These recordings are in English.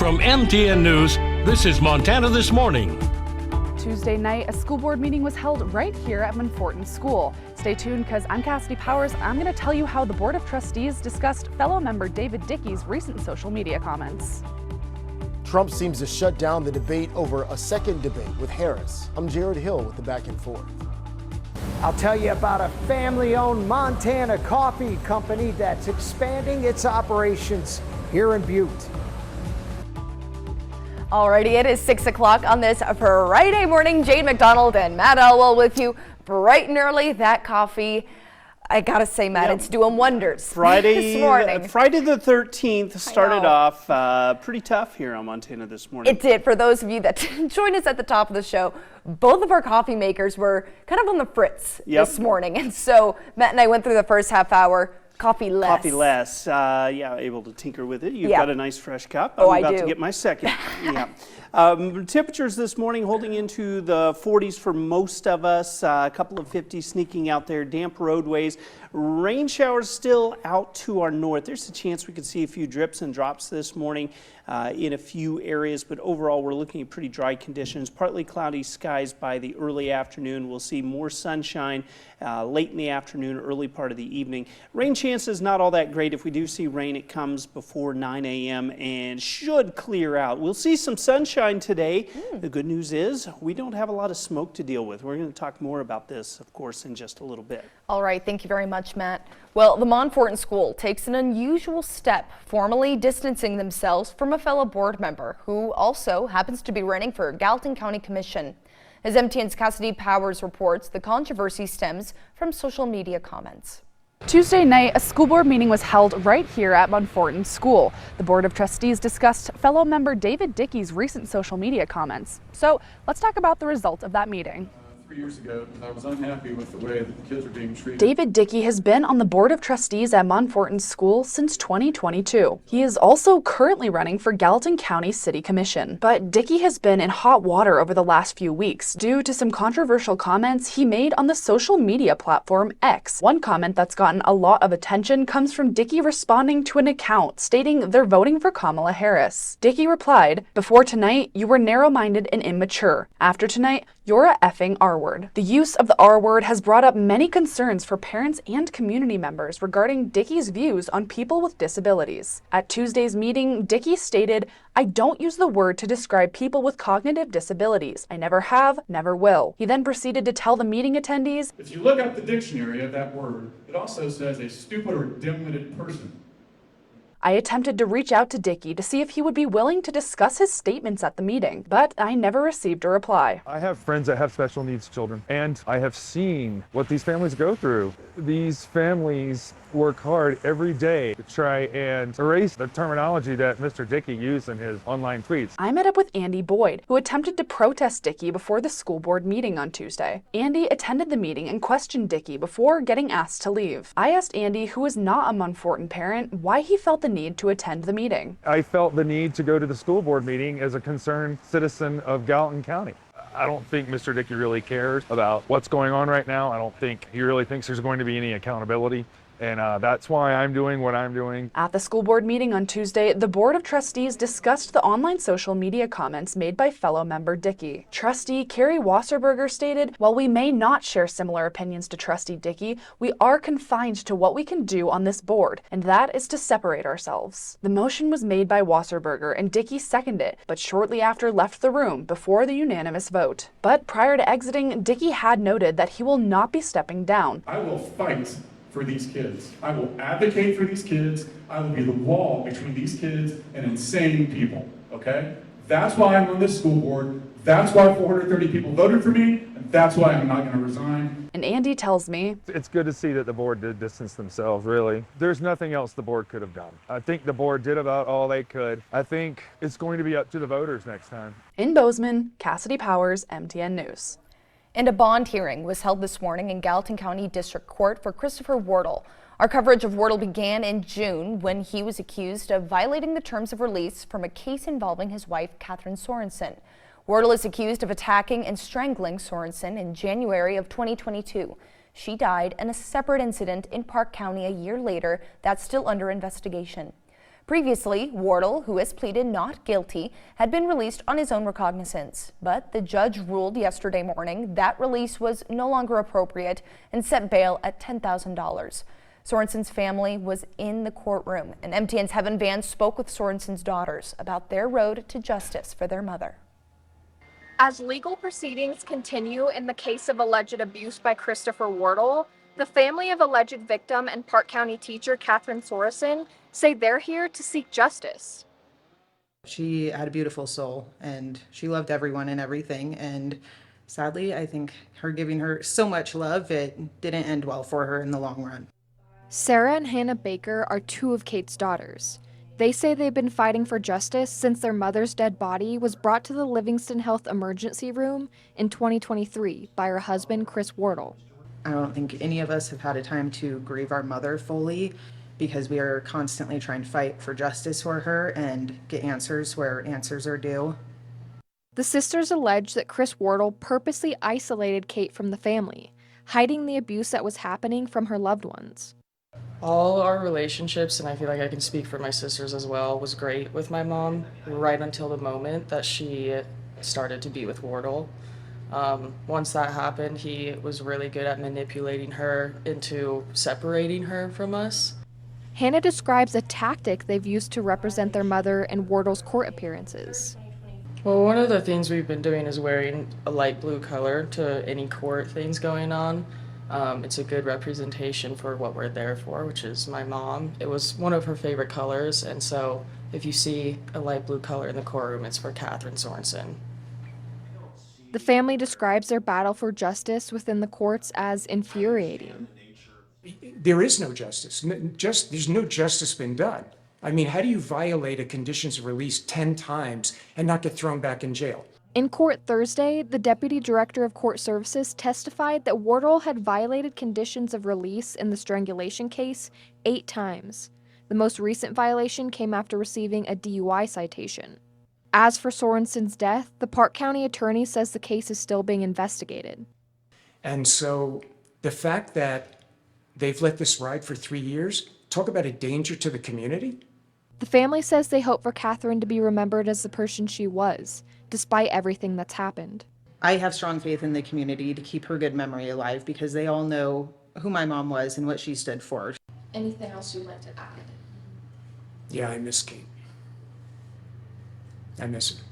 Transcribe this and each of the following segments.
From MTN News, this is Montana This Morning. Tuesday night, a school board meeting was held right here at Monfort School. Stay tuned because I'm Cassidy Powers. I'm going to tell you how the Board of Trustees discussed fellow member David Dickey's recent social media comments. Trump seems to shut down the debate over a second debate with Harris. I'm Jared Hill with the back and forth. I'll tell you about a family-owned Montana coffee company that's expanding its operations here in Butte. Alrighty, it is 6 o'clock on this Friday morning. Jane McDonald and Matt Elwell with you bright and early. That coffee, I gotta say, Matt, it's doing wonders Friday, this morning. Friday the 13th started off pretty tough here on Montana This Morning. It did. For those of you that joined us at the top of the show, both of our coffee makers were kind of on the fritz this morning. And so Matt and I went through the first half hour. Coffee less. Yeah, able to tinker with it. You've got a nice fresh cup. I'm about to get my second. Temperatures this morning holding into the 40s for most of us. A couple of 50s sneaking out there. Damp roadways. Rain showers still out to our north. There's a chance we could see a few drips and drops this morning in a few areas, but overall we're looking at pretty dry conditions. Partly cloudy skies by the early afternoon. We'll see more sunshine late in the afternoon, early part of the evening. Rain chances not all that great. If we do see rain, it comes before 9 a.m. and should clear out. We'll see some sunshine today. The good news is we don't have a lot of smoke to deal with. We're going to talk more about this, of course, in just a little bit. All right, thank you very much, Matt. Well, the Monfort School takes an unusual step, formally distancing themselves from a fellow board member who also happens to be running for Gallatin County Commission. As MTN's Cassidy Powers reports, the controversy stems from social media comments. Tuesday night, a school board meeting was held right here at Monfort School. The Board of Trustees discussed fellow member David Dickey's recent social media comments. So let's talk about the result of that meeting. 3 years ago, I was unhappy with the way that the kids were being treated. David Dickey has been on the Board of Trustees at Monfort School since 2022. He is also currently running for Gallatin County City Commission. But Dickey has been in hot water over the last few weeks due to some controversial comments he made on the social media platform X. One comment that's gotten a lot of attention comes from Dickey responding to an account stating they're voting for Kamala Harris. Dickey replied, "Before tonight, you were narrow-minded and immature. After tonight, you're a effing R-word." The use of the R-word has brought up many concerns for parents and community members regarding Dickey's views on people with disabilities. At Tuesday's meeting, Dickey stated, "I don't use the word to describe people with cognitive disabilities. I never have, never will." He then proceeded to tell the meeting attendees, If you look up the dictionary of that word, it also says a stupid or dim-witted person. I attempted to reach out to Dickey to see if he would be willing to discuss his statements at the meeting, but I never received a reply. I have friends that have special needs children, and I have seen what these families go through. These families work hard every day to try and erase the terminology that Mr. Dickey used in his online tweets. I met up with Andy Boyd, who attempted to protest Dickey before the school board meeting on Tuesday. Andy attended the meeting and questioned Dickey before getting asked to leave. I asked Andy, who is not a Monfort parent, why he felt the need to attend the meeting. I felt the need to go to the school board meeting as a concerned citizen of Gallatin County. I don't think Mr. Dickey really cares about what's going on right now. I don't think he really thinks there's going to be any accountability. And that's why I'm doing what I'm doing. At the school board meeting on Tuesday, the Board of Trustees discussed the online social media comments made by fellow member Dickey. Trustee Carrie Wasserberger stated, "While we may not share similar opinions to Trustee Dickey, we are confined to what we can do on this board, and that is to separate ourselves." The motion was made by Wasserberger and Dickey seconded it, but shortly after left the room before the unanimous vote. But prior to exiting, Dickey had noted that he will not be stepping down. I will fight for these kids. I will advocate for these kids. I will be the wall between these kids and insane people, okay? That's why I'm on this school board. That's why 430 people voted for me, and that's why I'm not gonna resign. And Andy tells me, It's good to see that the board did distance themselves, really. There's nothing else the board could have done. I think the board did about all they could. I think it's going to be up to the voters next time. in Bozeman, Cassidy Powers, MTN News. And a bond hearing was held this morning in Gallatin County District Court for Christopher Wortle. Our coverage of Wortle began in June when he was accused of violating the terms of release from a case involving his wife, Katherine Sorenson. Wortle is accused of attacking and strangling Sorenson in January of 2022. She died in a separate incident in Park County a year later that's still under investigation. Previously, Wortle, who has pleaded not guilty, had been released on his own recognizance. But the judge ruled yesterday morning that release was no longer appropriate and set bail at $10,000. Sorenson's family was in the courtroom, and MTN's Heaven Van spoke with Sorenson's daughters about their road to justice for their mother. As legal proceedings continue in the case of alleged abuse by Christopher Wortle, the family of alleged victim and Park County teacher Katherine Sorenson say they're here to seek justice. She had a beautiful soul and she loved everyone and everything, and sadly I think her giving her so much love, it didn't end well for her in the long run. Sarah and Hannah Baker are two of Kate's daughters. They say they've been fighting for justice since their mother's dead body was brought to the Livingston Health Emergency Room in 2023 by her husband, Chris Wortle. I don't think any of us have had a time to grieve our mother fully, because we are constantly trying to fight for justice for her and get answers where answers are due. The sisters allege that Chris Wortle purposely isolated Kate from the family, hiding the abuse that was happening from her loved ones. All our relationships, and I feel like I can speak for my sisters as well, was great with my mom right until the moment that she started to be with Wortle. Once that happened, he was really good at manipulating her into separating her from us. Hannah describes a tactic they've used to represent their mother in Wortle's court appearances. Well, one of the things we've been doing is wearing a light blue color to any court things going on. It's a good representation for what we're there for, which is my mom. It was one of her favorite colors, and so if you see a light blue color in the courtroom, it's for Katherine Sorenson. The family describes their battle for justice within the courts as infuriating. There is no justice. There's no justice been done. I mean, how do you violate a conditions of release 10 times and not get thrown back in jail? In court Thursday, the Deputy Director of Court Services testified that Wortle had violated conditions of release in the strangulation case 8 times. The most recent violation came after receiving a DUI citation. As for Sorenson's death, the Park County attorney says the case is still being investigated. And so the fact that they've let this ride for 3 years, talk about a danger to the community. The family says they hope for Katherine to be remembered as the person she was, despite everything that's happened. I have strong faith in the community to keep her good memory alive, because they all know who my mom was and what she stood for. Anything else you'd like to add? Yeah, I miss Kate. I miss her.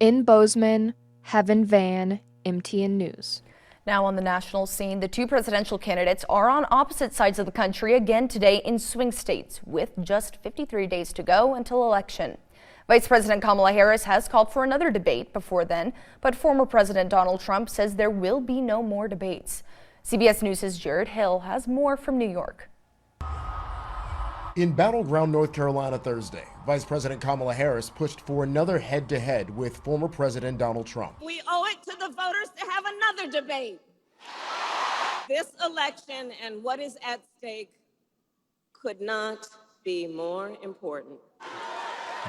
In Bozeman, Heaven Van, MTN News. Now on the national scene, the two presidential candidates are on opposite sides of the country again today in swing states, with just 53 days to go until election. Vice President Kamala Harris has called for another debate before then, but former President Donald Trump says there will be no more debates. CBS News' Jared Hill has more from New York. In battleground North Carolina Thursday, Vice President Kamala Harris pushed for another head-to-head with former President Donald Trump. We owe it to the voters to have another debate. This election and what is at stake could not be more important.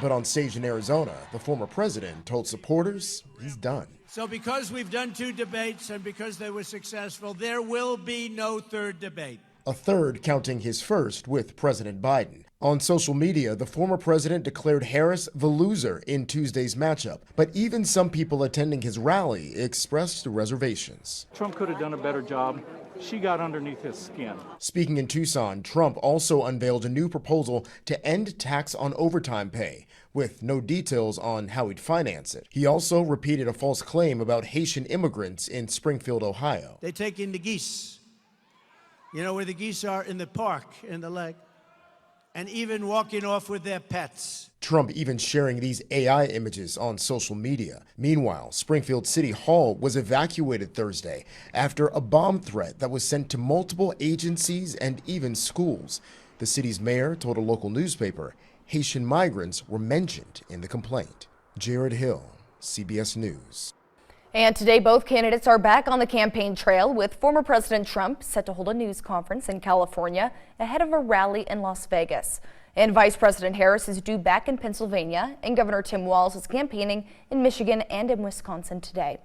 But on stage in Arizona, the former president told supporters he's done. So because we've done 2 debates and because they were successful, there will be no third debate. A third counting his first with President Biden. On social media, the former president declared Harris the loser in Tuesday's matchup, but even some people attending his rally expressed reservations. Trump could have done a better job. She got underneath his skin. Speaking in Tucson, Trump also unveiled a new proposal to end tax on overtime pay, with no details on how he'd finance it. He also repeated a false claim about Haitian immigrants in Springfield, Ohio. They take in the geese. You know where the geese are? In the park, in the lake. And even walking off with their pets. Trump even sharing these AI images on social media. Meanwhile, Springfield City Hall was evacuated Thursday after a bomb threat that was sent to multiple agencies and even schools. The city's mayor told a local newspaper Haitian migrants were mentioned in the complaint. Jared Hill, CBS News. And today, both candidates are back on the campaign trail, with former President Trump set to hold a news conference in California ahead of a rally in Las Vegas. And Vice President Harris is due back in Pennsylvania, and Governor Tim Walz is campaigning in Michigan and in Wisconsin today.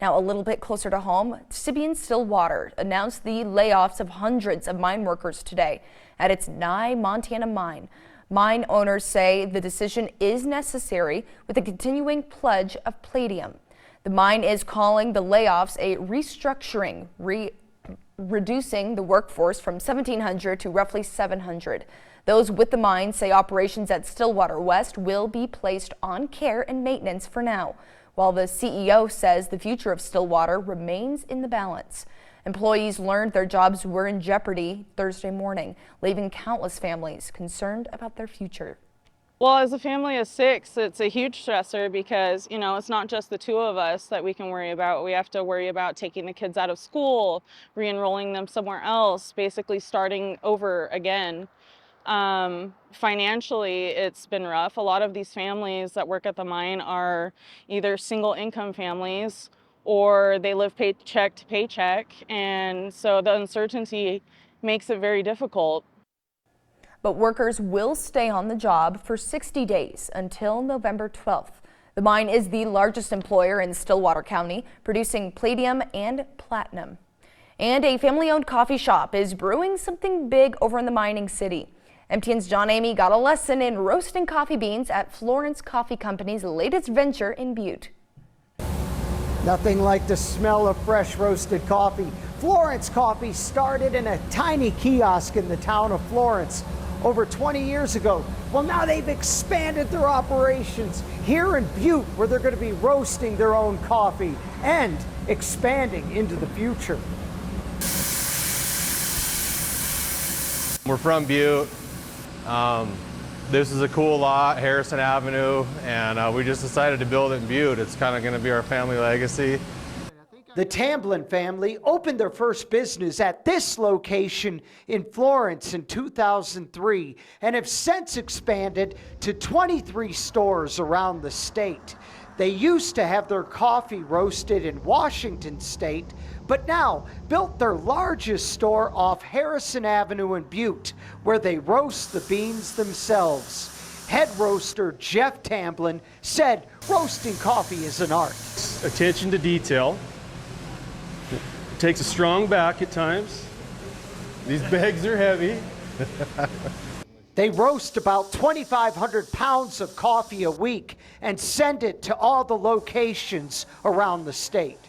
Now, a little bit closer to home, Stillwater announced the layoffs of hundreds of mine workers today at its Nye, Montana mine. Mine owners say the decision is necessary with a continuing pledge of palladium. The mine is calling the layoffs a restructuring, reducing the workforce from 1,700 to roughly 700. Those with the mine say operations at Stillwater West will be placed on care and maintenance for now, while the CEO says the future of Stillwater remains in the balance. Employees learned their jobs were in jeopardy Thursday morning, leaving countless families concerned about their future. Well, as a family of 6, it's a huge stressor because, it's not just the 2 of us that we can worry about. We have to worry about taking the kids out of school, re-enrolling them somewhere else, basically starting over again. Financially, it's been rough. A lot of these families that work at the mine are either single income families or they live paycheck to paycheck, and so the uncertainty makes it very difficult. But workers will stay on the job for 60 days until November 12th. The mine is the largest employer in Stillwater County, producing palladium and platinum. And a family-owned coffee shop is brewing something big over in the mining city. MTN's John Amy got a lesson in roasting coffee beans at Florence Coffee Company's latest venture in Butte. Nothing like the smell of fresh roasted coffee. Florence Coffee started in a tiny kiosk in the town of Florence over 20 years ago. Well, now they've expanded their operations here in Butte, where they're going to be roasting their own coffee and expanding into the future. We're from Butte. This is a cool lot, Harrison Avenue, and we just decided to build it in Butte. It's kind of going to be our family legacy. The Tamblin family opened their first business at this location in Florence in 2003 and have since expanded to 23 stores around the state. They used to have their coffee roasted in Washington State, but now built their largest store off Harrison Avenue in Butte, where they roast the beans themselves. Head roaster Jeff Tamblin said roasting coffee is an art. Attention to detail. It takes a strong back at times. These bags are heavy. They roast about 2,500 pounds of coffee a week and send it to all the locations around the state.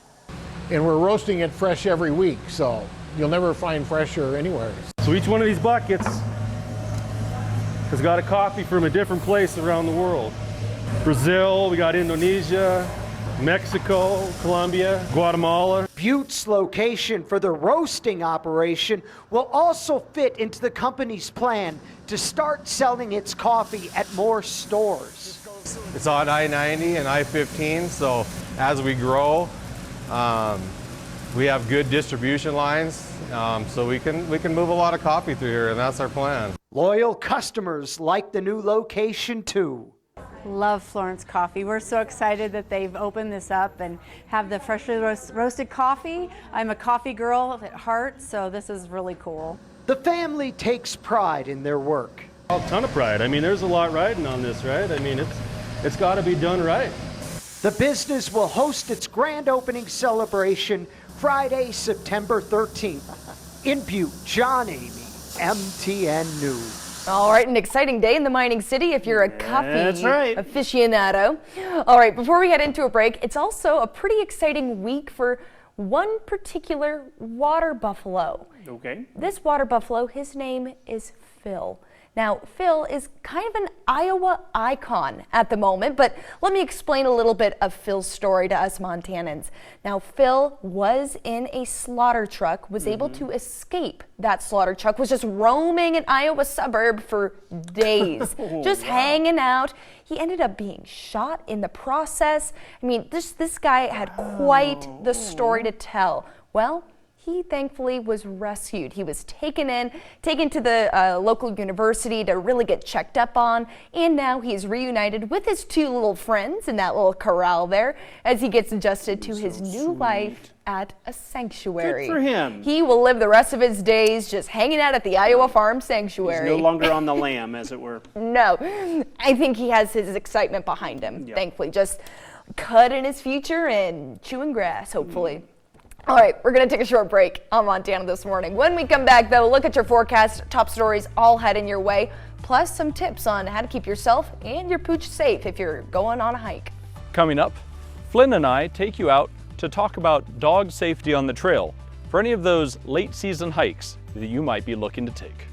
And we're roasting it fresh every week, so you'll never find fresher anywhere. So each one of these buckets has got a coffee from a different place around the world. Brazil, we got Indonesia, Mexico, Colombia, Guatemala. Butte's location for the roasting operation will also fit into the company's plan to start selling its coffee at more stores. It's on I-90 and I-15, so as we grow, we have good distribution lines, so we can move a lot of coffee through here, and that's our plan. Loyal customers like the new location too. Love Florence Coffee. We're so excited that they've opened this up and have the freshly roasted coffee. I'm a coffee girl at heart, so this is really cool. The family takes pride in their work. A ton of pride. I mean, there's a lot riding on this, right? I mean, it's got to be done right. The business will host its grand opening celebration Friday, September 13th. In Butte, John Amy, MTN News. All right, an exciting day in the mining city if you're a coffee aficionado. All right, before we head into a break, it's also a pretty exciting week for one particular water buffalo. Okay. This water buffalo, his name is Phil. Now, Phil is kind of an Iowa icon at the moment, but let me explain a little bit of Phil's story to us Montanans. Now, Phil was in a slaughter truck, was able to escape that slaughter truck, was just roaming an Iowa suburb for days, just hanging out. He ended up being shot in the process. I mean, this guy had quite the story to tell. Well, he thankfully was rescued. He was taken to the local university to really get checked up on, and now he's reunited with his 2 little friends in that little corral there as he gets adjusted to his new life at a sanctuary. Good for him. He will live the rest of his days just hanging out at the Iowa Farm Sanctuary. He's no longer on the lam, as it were. No, I think he has his excitement behind him, thankfully. Just cutting his future and chewing grass, hopefully. All right, we're going to take a short break on Montana This Morning. When we come back, though, look at your forecast. Top stories all heading your way, plus some tips on how to keep yourself and your pooch safe if you're going on a hike. Coming up, Flynn and I take you out to talk about dog safety on the trail for any of those late season hikes that you might be looking to take.